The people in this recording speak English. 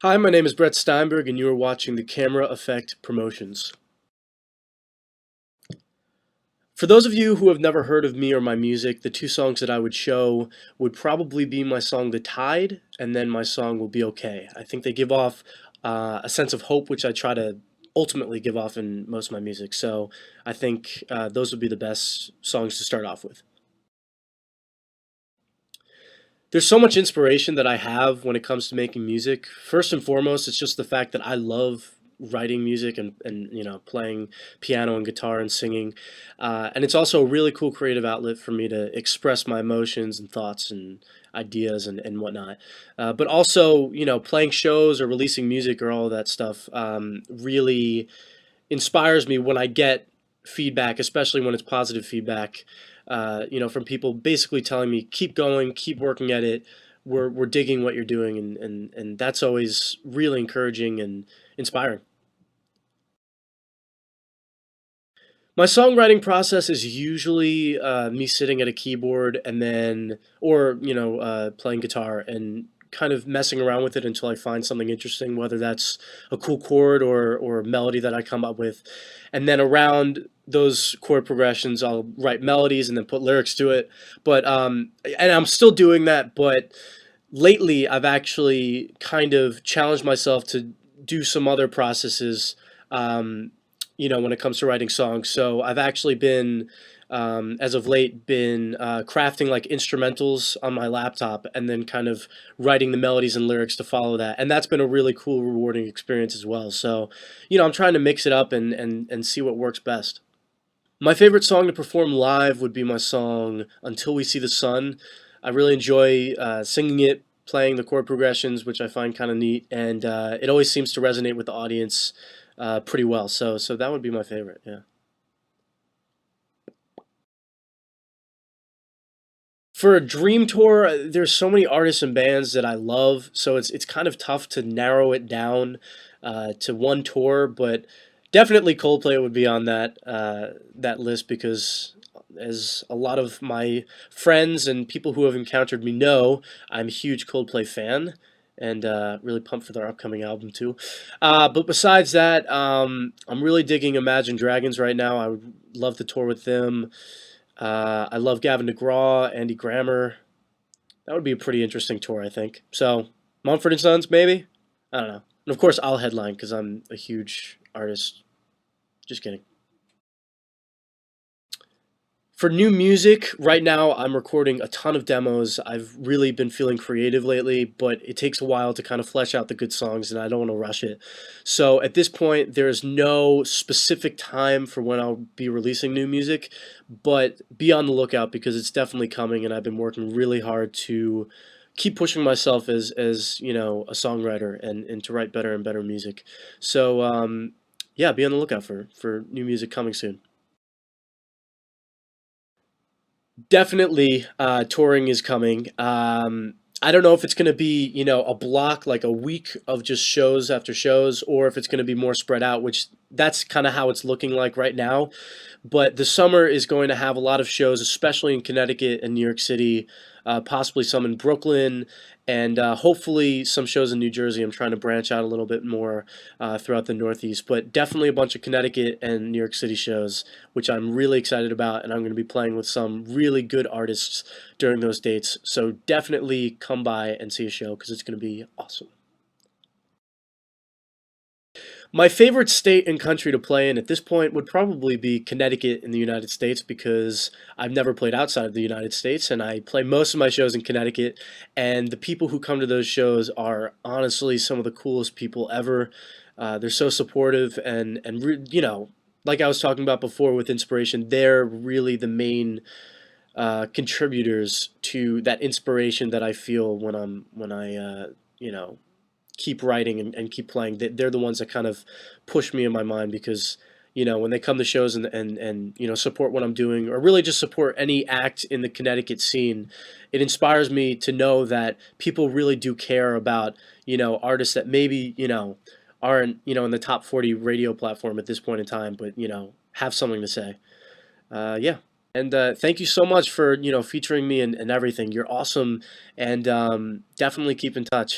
Hi, my name is Brett Steinberg, and you are watching the Camera Effect Promotions. For those of you who have never heard of me or my music, the two songs that I would show would probably be my song The Tide, and then my song Will Be Okay. I think they give off a sense of hope, which I try to ultimately give off in most of my music. So I think those would be the best songs to start off with. There's so much inspiration that I have when it comes to making music. First and foremost, it's just the fact that I love writing music and playing piano and guitar and singing, and it's also a really cool creative outlet for me to express my emotions and thoughts and ideas and whatnot. But also, playing shows or releasing music or all of that stuff really inspires me when I get feedback, especially when it's positive feedback, from people basically telling me, keep going, keep working at it. We're digging what you're doing, and that's always really encouraging and inspiring. My songwriting process is usually me sitting at a keyboard and then, or playing guitar and kind of messing around with it until I find something interesting, whether that's a cool chord or a melody that I come up with, and then around those chord progressions, I'll write melodies and then put lyrics to it. But and I'm still doing that, but lately I've actually kind of challenged myself to do some other processes, when it comes to writing songs. So I've actually been, as of late, been crafting like instrumentals on my laptop and then kind of writing the melodies and lyrics to follow that. And that's been a really cool, rewarding experience as well. So, I'm trying to mix it up and see what works best. My favorite song to perform live would be my song "Until We See the Sun." I really enjoy singing it, playing the chord progressions, which I find kind of neat, and it always seems to resonate with the audience pretty well. So that would be my favorite. Yeah. For a dream tour, there's so many artists and bands that I love, so it's kind of tough to narrow it down to one tour. But definitely Coldplay would be on that list because, as a lot of my friends and people who have encountered me know, I'm a huge Coldplay fan and really pumped for their upcoming album too. But besides that, I'm really digging Imagine Dragons right now. I would love to tour with them. I love Gavin DeGraw, Andy Grammer. That would be a pretty interesting tour, I think. So, Mumford and Sons, maybe? I don't know. And of course, I'll headline because I'm a huge artist. Just kidding. For new music, right now I'm recording a ton of demos. I've really been feeling creative lately, but it takes a while to kind of flesh out the good songs, and I don't want to rush it. So at this point, there's no specific time for when I'll be releasing new music, but be on the lookout because it's definitely coming, and I've been working really hard to keep pushing myself as a songwriter and to write better and better music. So yeah, be on the lookout for new music coming soon. Definitely, touring is coming. I don't know if it's going to be, a block, like a week of just shows after shows, or if it's going to be more spread out, which that's kind of how it's looking like right now. But the summer is going to have a lot of shows, especially in Connecticut and New York City, possibly some in Brooklyn, and hopefully some shows in New Jersey. I'm trying to branch out a little bit more throughout the Northeast, but definitely a bunch of Connecticut and New York City shows, which I'm really excited about, and I'm going to be playing with some really good artists during those dates. So definitely come by and see a show because it's going to be awesome. My favorite state and country to play in at this point would probably be Connecticut in the United States because I've never played outside of the United States and I play most of my shows in Connecticut. And the people who come to those shows are honestly some of the coolest people ever. They're so supportive and like I was talking about before with inspiration, they're really the main contributors to that inspiration that I feel when I keep writing and keep playing. They're the ones that kind of push me in my mind because when they come to shows and support what I'm doing or really just support any act in the Connecticut scene, it inspires me to know that people really do care about artists that maybe aren't in the top 40 radio platform at this point in time, but have something to say. Yeah. And thank you so much for featuring me and everything. You're awesome, and definitely keep in touch.